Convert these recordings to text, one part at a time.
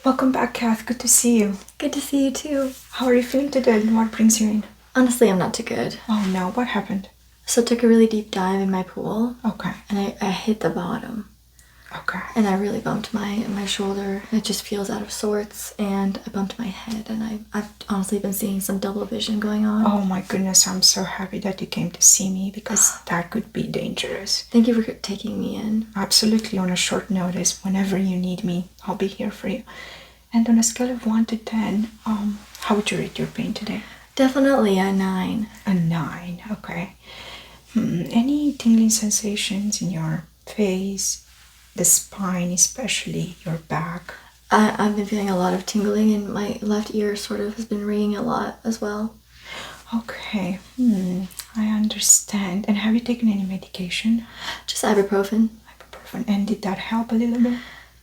Welcome back, Kath. Good to see you. Good to see you too. How are you feeling today and what brings you in? Honestly, I'm not too good. Oh no, what happened? So I took a really deep dive in my pool. Okay. And I hit the bottom. Okay. And I really bumped my shoulder. It just feels out of sorts. And I bumped my head. And I've honestly been seeing some double vision going on. Oh my goodness, I'm so happy that you came to see me because that could be dangerous. Thank you for taking me in. Absolutely, on a short notice. Whenever you need me, I'll be here for you. And on a scale of 1 to 10, how would you rate your pain today? Definitely a 9. A 9, okay. Any tingling sensations in your face, the spine, especially your back? I've been feeling a lot of tingling, and my left ear sort of has been ringing a lot as well. Okay, I understand. And have you taken any medication? Just ibuprofen. Ibuprofen. And did that help a little bit?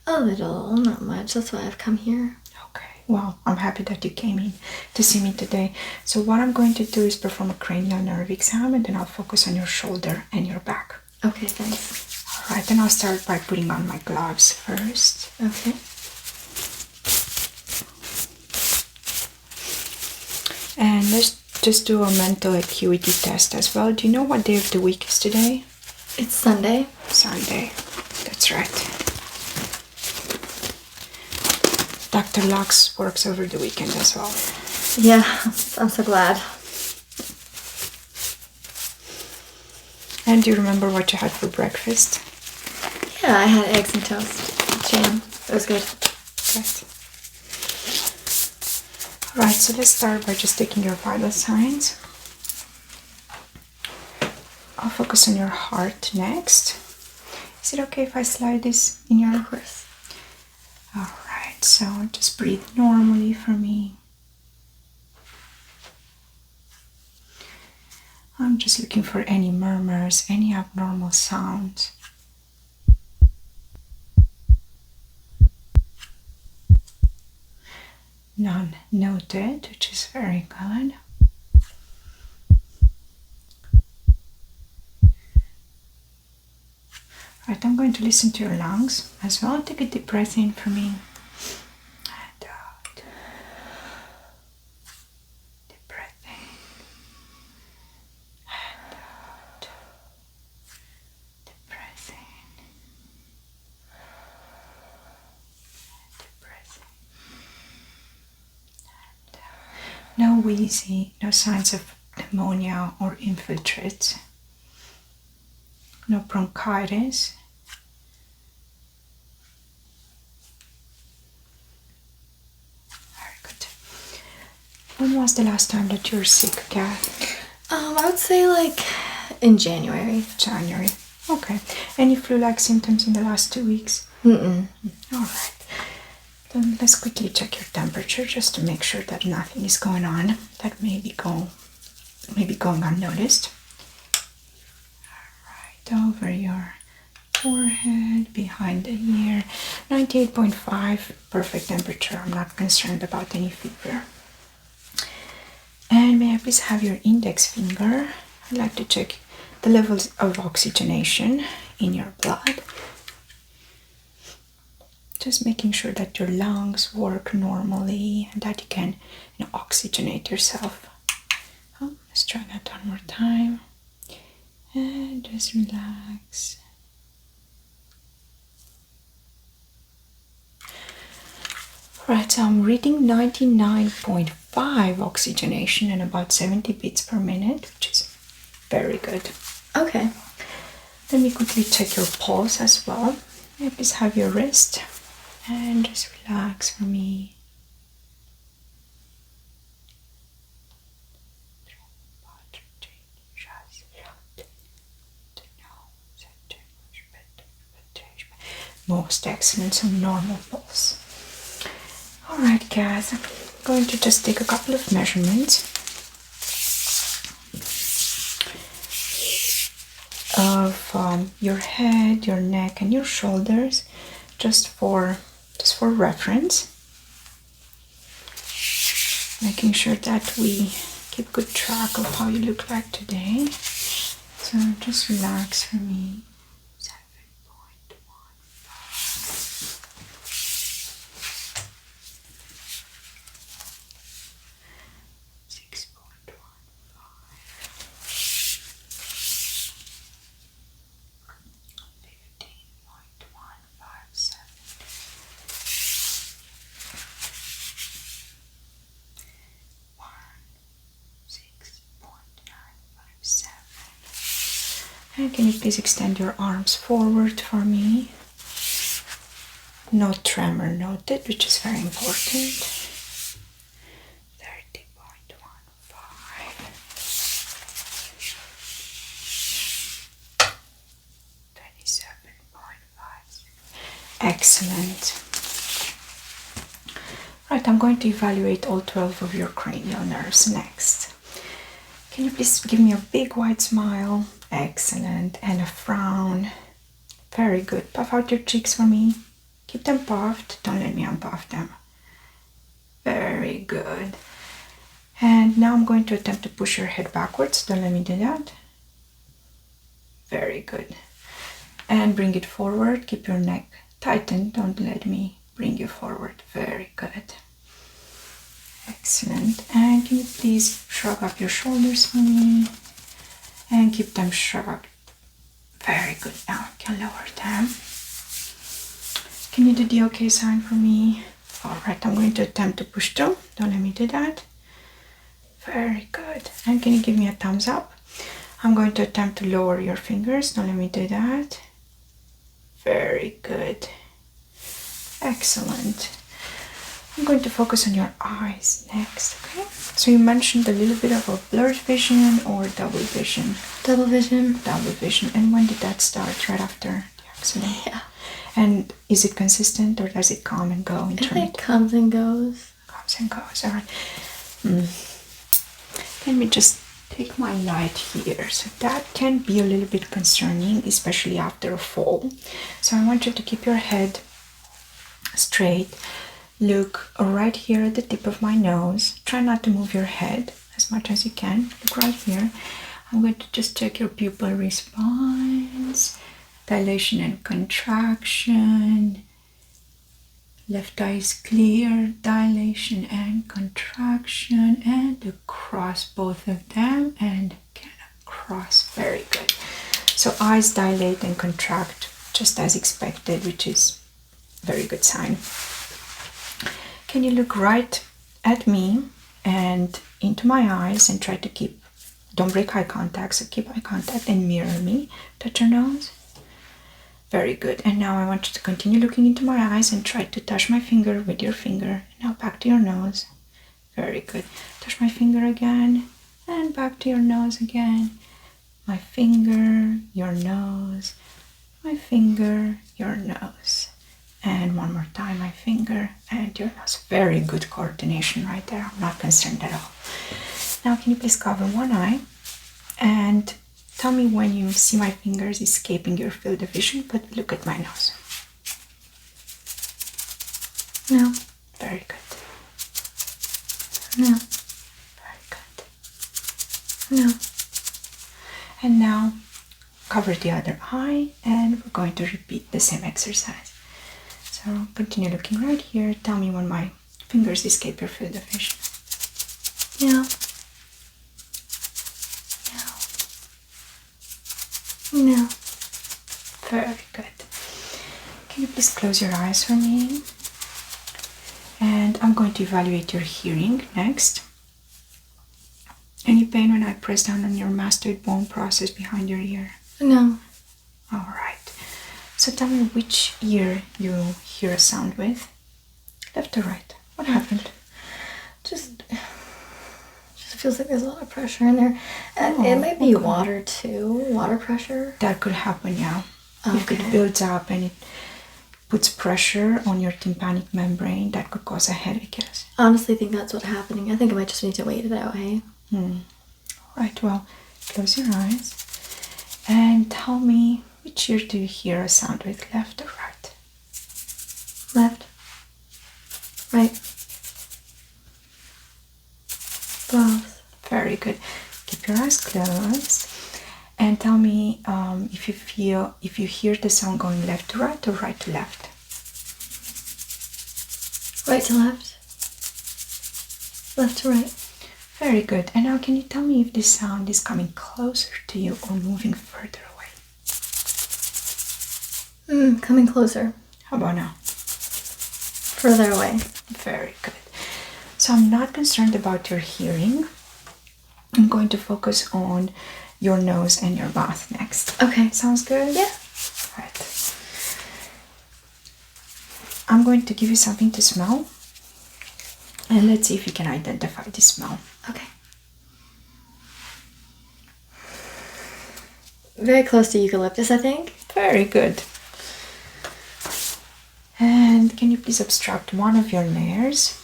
A little, not much. That's why I've come here. Okay, well, I'm happy that you came in to see me today. So what I'm going to do is perform a cranial nerve exam, and then I'll focus on your shoulder and your back. Okay, thanks. All right, then I'll start by putting on my gloves first. Okay. And let's just do a mental acuity test as well. Do you know what day of the week is today? It's Sunday. Sunday, that's right. Dr. Lux works over the weekend as well. Yeah, I'm so glad. And do you remember what you had for breakfast? Yeah, I had eggs and toast, jam. It was good. Right. Alright, so let's start by just taking your vital signs. I'll focus on your heart next. Is it okay if I slide this in your... Of course. Alright, so just breathe normally for me. I'm just looking for any murmurs, any abnormal sounds. None noted, which is very good. Right, I'm going to listen to your lungs as well. Take a deep breath in for me. And out. Deep breath in. And out. Deep breath in. Deep breath in. And out. No wheezy, no signs of pneumonia or infiltrates. No bronchitis. Very good. When was the last time that you were sick, Kath? I would say like in January. January. Okay. Any flu-like symptoms in the last 2 weeks? Mm-mm. All right. Then let's quickly check your temperature just to make sure that nothing is going on that may be going unnoticed. Over your forehead, behind the ear. 98.5, perfect temperature. I'm not concerned about any fever. And may I please have your index finger? I'd like to check the levels of oxygenation in your blood. Just making sure that your lungs work normally and that you can oxygenate yourself. Let's try that one more time. And just relax. Right, so I'm reading 99.5 oxygenation and about 70 beats per minute, which is very good. Okay. Let me quickly check your pulse as well. Maybe just have your wrist and just relax for me. Most excellent, so normal pulse. Alright, guys, I'm going to just take a couple of measurements of your head, your neck, and your shoulders, just for reference. Making sure that we keep good track of how you look like today. So just relax for me. And can you please extend your arms forward for me? No tremor noted, which is very important. 30.15. 27.5. Excellent. Right, I'm going to evaluate all 12 of your cranial nerves next. Can you please give me a big wide smile? Excellent. And a frown. Very good. Puff out your cheeks for me. Keep them puffed. Don't let me unpuff them. Very good. And now I'm going to attempt to push your head backwards. Don't let me do that. Very good. And bring it forward. Keep your neck tightened. Don't let me bring you forward. Very good. Excellent. And can you please shrug up your shoulders for me? And keep them shrugged. Very good. Now I can lower them. Can you do the okay sign for me? Alright, I'm going to attempt to push through. Don't let me do that. Very good. And can you give me a thumbs up? I'm going to attempt to lower your fingers. Don't let me do that. Very good. Excellent. I'm going to focus on your eyes next, okay? So you mentioned a little bit of a blurred vision or double vision. Double vision. Double vision. And when did that start? Right after the accident? Yeah. And is it consistent or does it come and go? It comes and goes. Comes and goes, all right. Let me just take my light here. So that can be a little bit concerning, especially after a fall. So I want you to keep your head straight. Look right here at the tip of my nose. Try not to move your head as much as you can. Look right here. I'm going to just check your pupil response. Dilation and contraction. Left eye is clear. Dilation and contraction. And across both of them. And again across. Very good. So eyes dilate and contract just as expected, which is a very good sign. Can you look right at me and into my eyes and try to don't break eye contact, so keep eye contact and mirror me. Touch your nose. Very good. And now I want you to continue looking into my eyes and try to touch my finger with your finger. Now back to your nose. Very good. Touch my finger again and back to your nose again. My finger, your nose, my finger, your nose. And one more time, my finger and your nose. Very good coordination right there. I'm not concerned at all. Now, can you please cover one eye and tell me when you see my fingers escaping your field of vision, but look at my nose. No. Very good. No. Very good. No. And now, cover the other eye and we're going to repeat the same exercise. So continue looking right here. Tell me when my fingers escape your field of vision. No. No. No. Very good. Can you please close your eyes for me? And I'm going to evaluate your hearing next. Any pain when I press down on your mastoid bone process behind your ear? No. All right. So tell me which ear you hear a sound with. Left or right? What happened? Just feels like there's a lot of pressure in there. And it might be water too. Water pressure. That could happen, yeah. Okay. If it builds up and it puts pressure on your tympanic membrane, that could cause a headache, yes. I honestly think that's what's happening. I think I might just need to wait it out, hey? Right, well, close your eyes and tell me which ear do you hear a sound with, left or right? Left. Right. Both. Very good. Keep your eyes closed and tell me if you hear the sound going left to right or right to left. Right to left. Left to right. Very good. And now can you tell me if this sound is coming closer to you or moving further away? Coming closer. How about now? Further away. Very good. So I'm not concerned about your hearing. I'm going to focus on your nose and your mouth next. Okay. Sounds good? Yeah. Right. I'm going to give you something to smell. And let's see if you can identify the smell. Okay. Very close to eucalyptus, I think. Very good. And can you please obstruct one of your nares?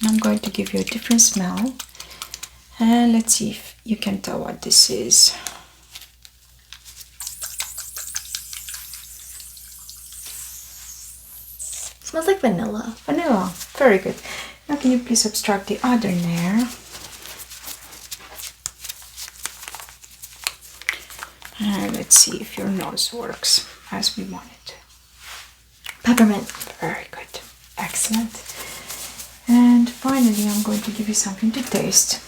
I'm going to give you a different smell. And let's see if you can tell what this is. Smells like vanilla. Vanilla. Very good. Now can you please obstruct the other nair? And let's see if your nose works as we want it. Peppermint. Very good. Excellent. And finally, I'm going to give you something to taste.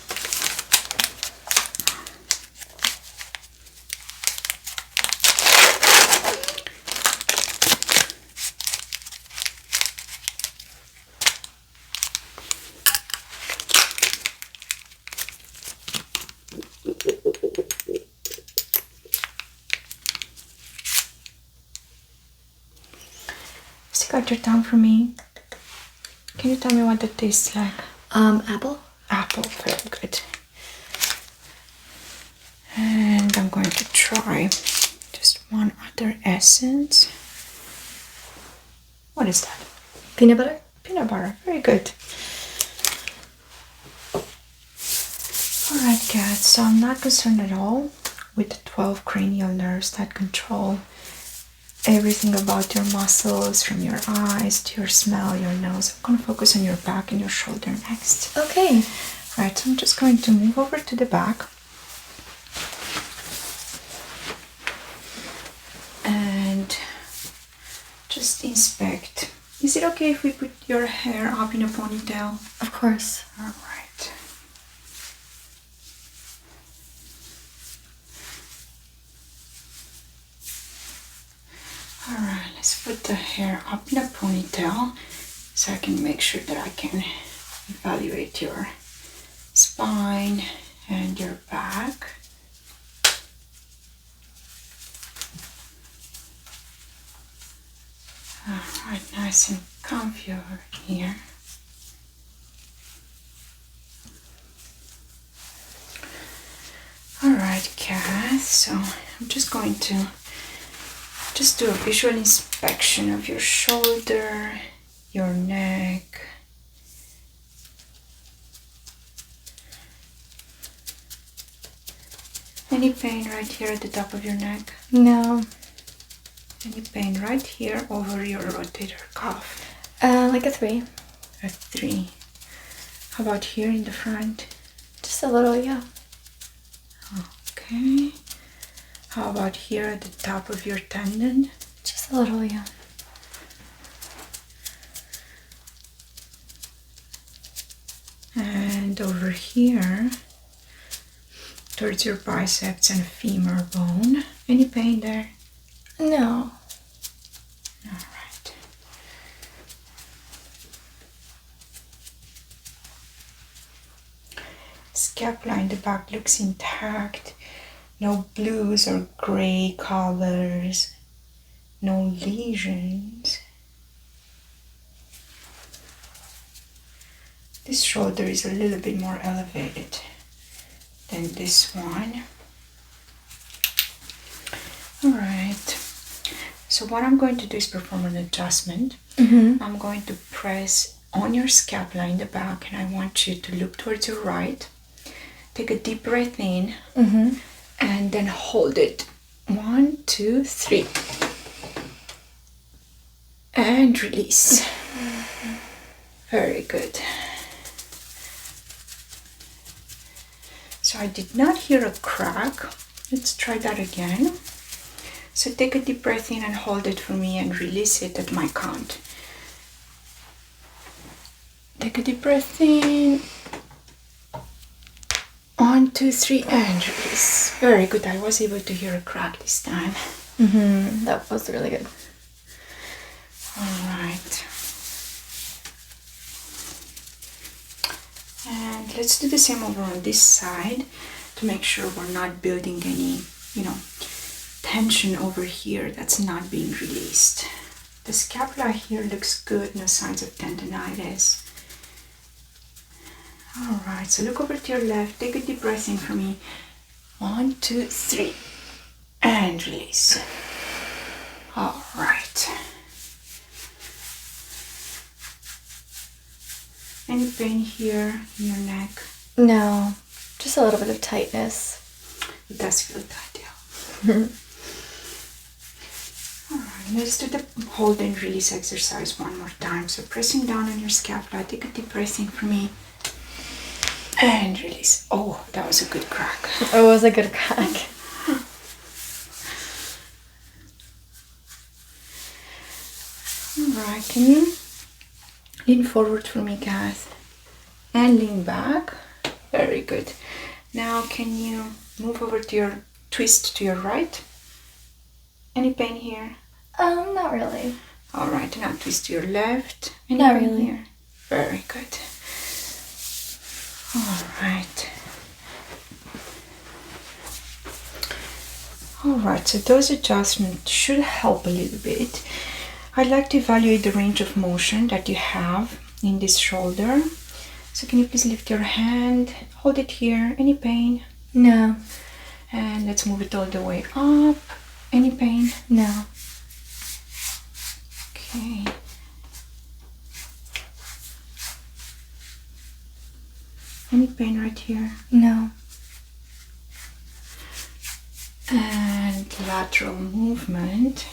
Stick out your tongue for me. Can you tell me what it tastes like? Apple. Apple, very good. And I'm going to try just one other essence. What is that? Peanut butter. Peanut butter, very good. Alright, cats, so I'm not concerned at all with the 12 cranial nerves that control everything about your muscles, from your eyes to your smell, your nose. I'm going to focus on your back and your shoulder next. Okay. Right, so I'm just going to move over to the back. And just inspect. Is it okay if we put your hair up in a ponytail? Of course. All right. Alright, let's put the hair up in a ponytail so I can make sure that I can evaluate your spine and your back. Alright, nice and comfy over here. Alright, Kath, so I'm just going to just do a visual inspection of your shoulder, your neck. Any pain right here at the top of your neck? No. Any pain right here over your rotator cuff? Like a 3. A 3. How about here in the front? Just a little, yeah. Okay. How about here at the top of your tendon? Just a little, yeah. And over here, towards your biceps and femur bone. Any pain there? No. Alright. Scapula in the back looks intact. No blues or gray colors. No lesions. This shoulder is a little bit more elevated than this one. Alright. So what I'm going to do is perform an adjustment. I'm going to press on your scapula in the back, and I want you to look towards your right. Take a deep breath in. And then hold it. 1, 2, 3. And release. Very good. So I did not hear a crack. Let's try that again. So take a deep breath in and hold it for me and release it at my count. Take a deep breath in. 1, 2, 3, and release. Very good. I was able to hear a crack this time. That was really good. All right. And let's do the same over on this side to make sure we're not building any, tension over here that's not being released. The scapula here looks good, no signs of tendonitis. All right, so look over to your left, take a deep breath in for me. 1, 2, 3, and release. All right. Any pain here in your neck? No, just a little bit of tightness. It does feel tight, yeah. All right, let's do the hold and release exercise one more time. So pressing down on your scapula, take a deep breath in for me. And release. Oh, that was a good crack. It was a good crack. Alright, can you lean forward for me, Kath? And lean back. Very good. Now can you move over to your twist to your right? Any pain here? Not really. Alright, now twist to your left. Any Not pain really. here? Very good. Alright. Alright, so those adjustments should help a little bit. I'd like to evaluate the range of motion that you have in this shoulder. So can you please lift your hand, hold it here, any pain? No. And let's move it all the way up. Any pain? No. Okay. Any pain right here? No. And lateral movement.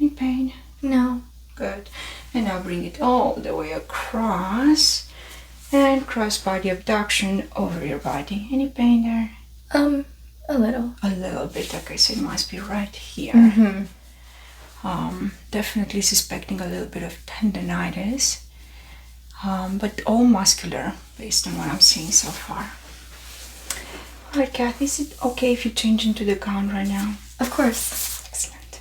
Any pain? No. Good. And now bring it all the way across. And cross body abduction over your body. Any pain there? A little. A little bit. Okay, so it must be right here. Mm-hmm. Definitely suspecting a little bit of tendonitis. But all muscular based on what I'm seeing so far. Alright, Kath, is it okay if you change into the gown right now? Of course. Excellent.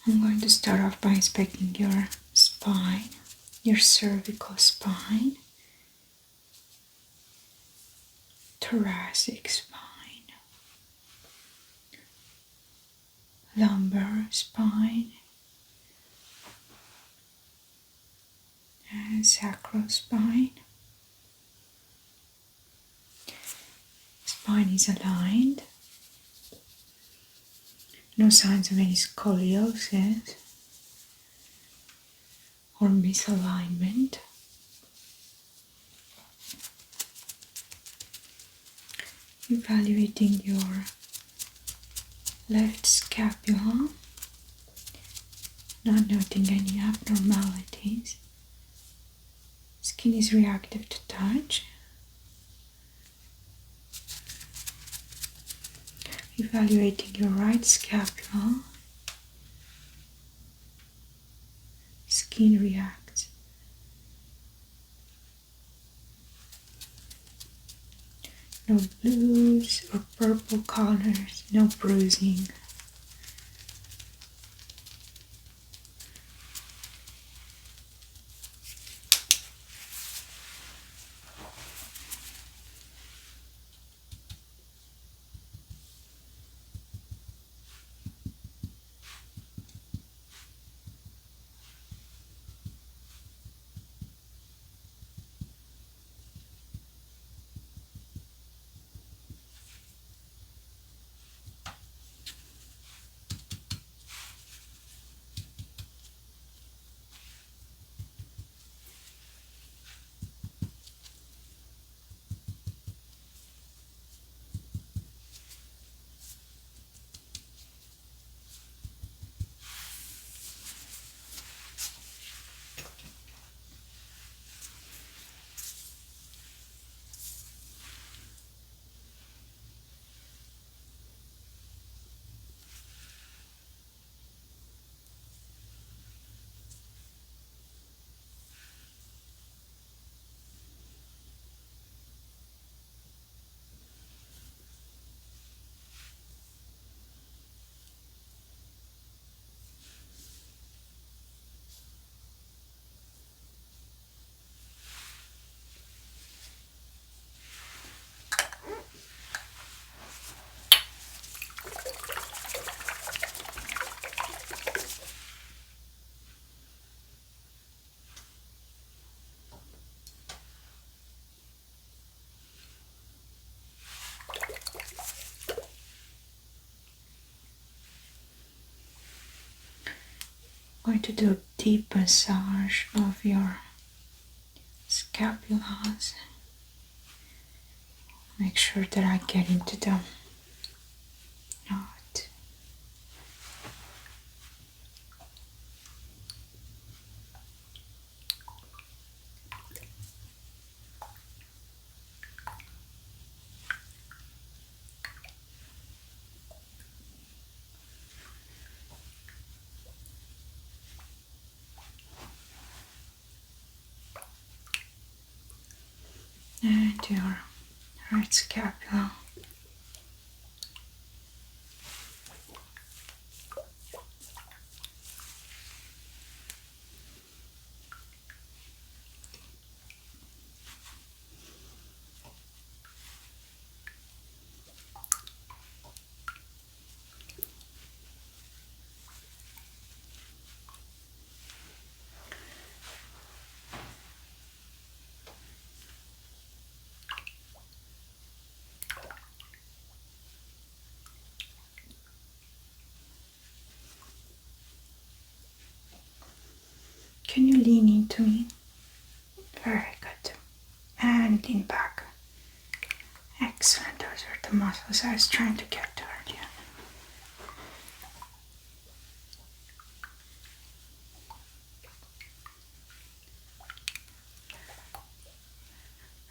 I'm going to start off by inspecting your spine, your cervical spine, thoracic spine, lumbar spine, and sacral spine. Spine is aligned. No signs of any scoliosis or misalignment. Evaluating your left scapula, not noting any abnormalities. Skin is reactive to touch. Evaluating your right scapula. Skin reacts. No blues or purple colors, no bruising. I'm going to do a deep massage of your scapulas. Make sure that I get into the knot. And your right scapula. Can you lean into me? Very good. And lean back. Excellent. Those are the muscles I was trying to get to earlier.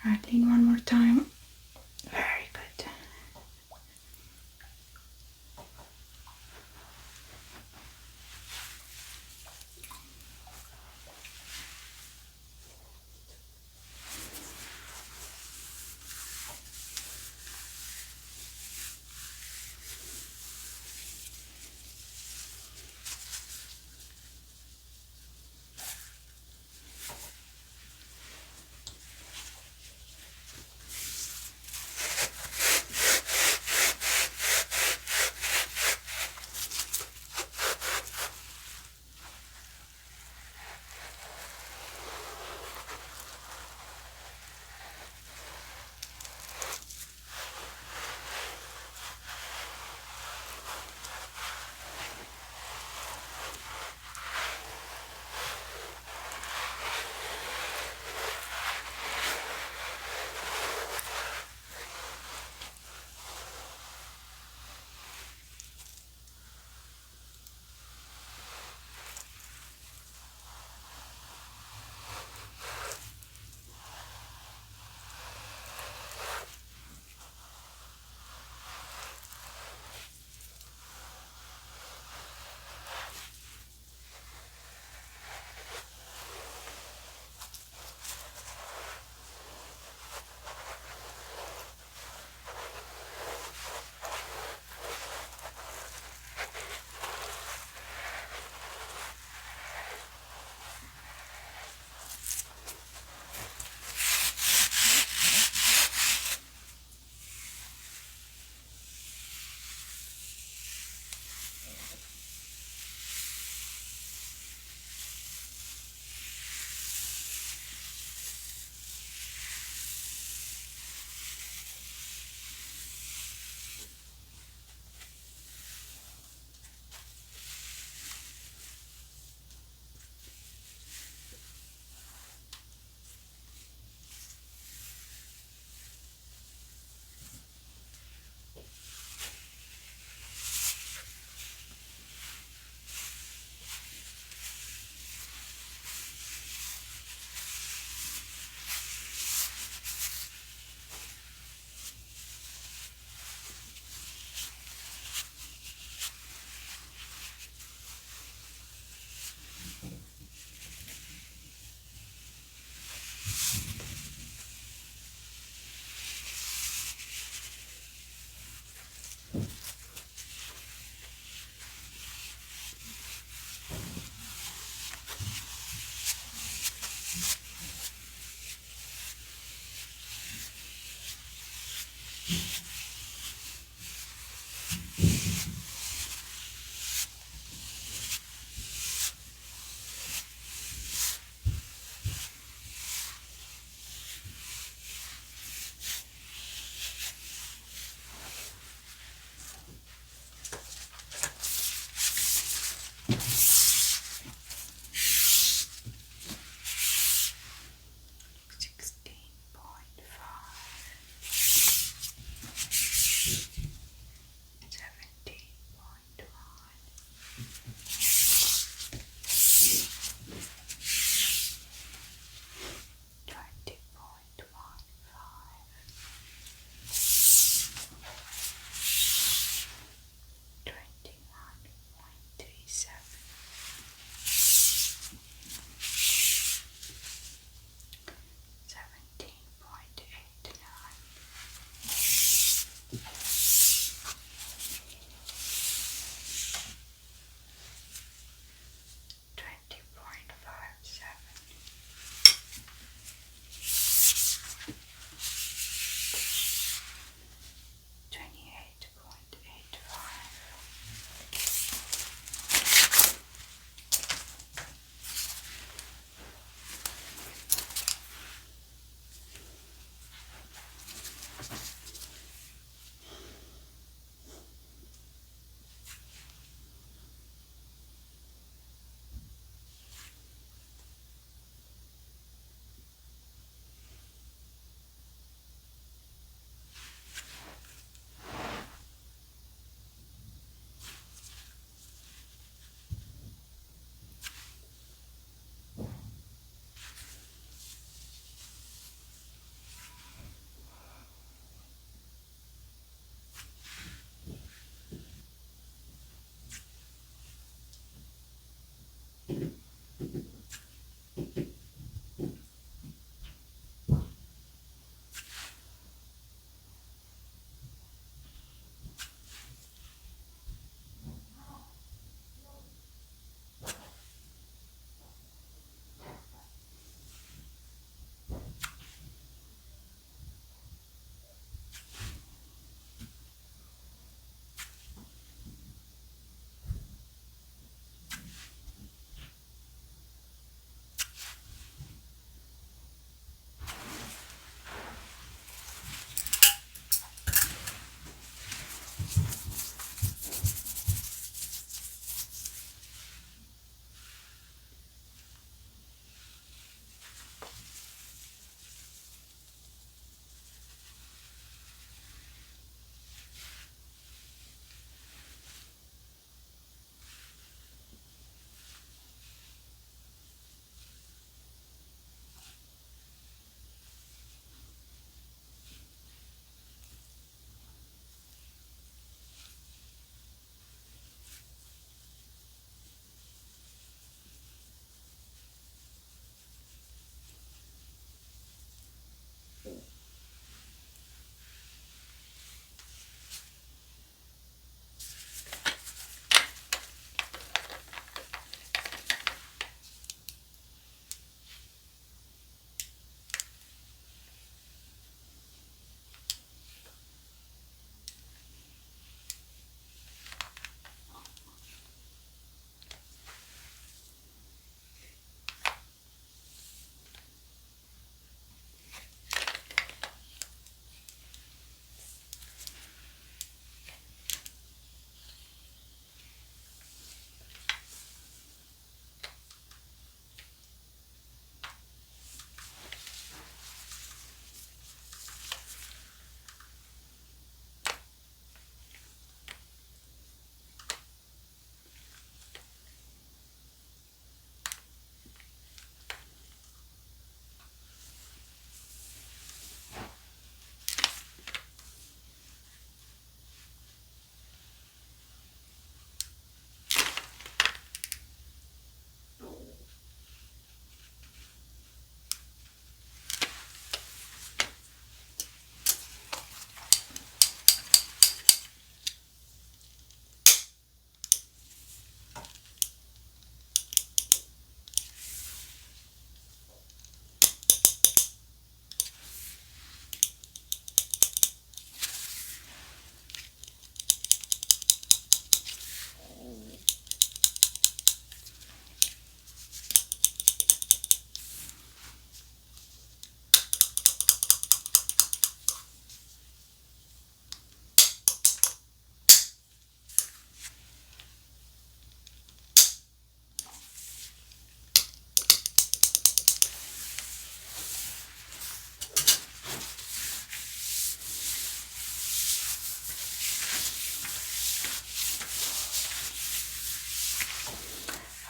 Right, lean one more time. Very good.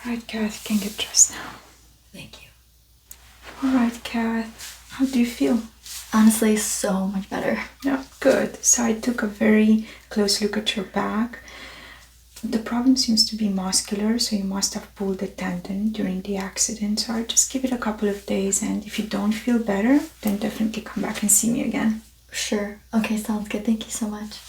Alright, Kath, you can get dressed now. Thank you. Alright, Kath, how do you feel? Honestly, so much better. Yeah, good. So I took a very close look at your back. The problem seems to be muscular, so you must have pulled the tendon during the accident. So I'll just give it a couple of days, and if you don't feel better, then definitely come back and see me again. Sure. Okay, sounds good. Thank you so much.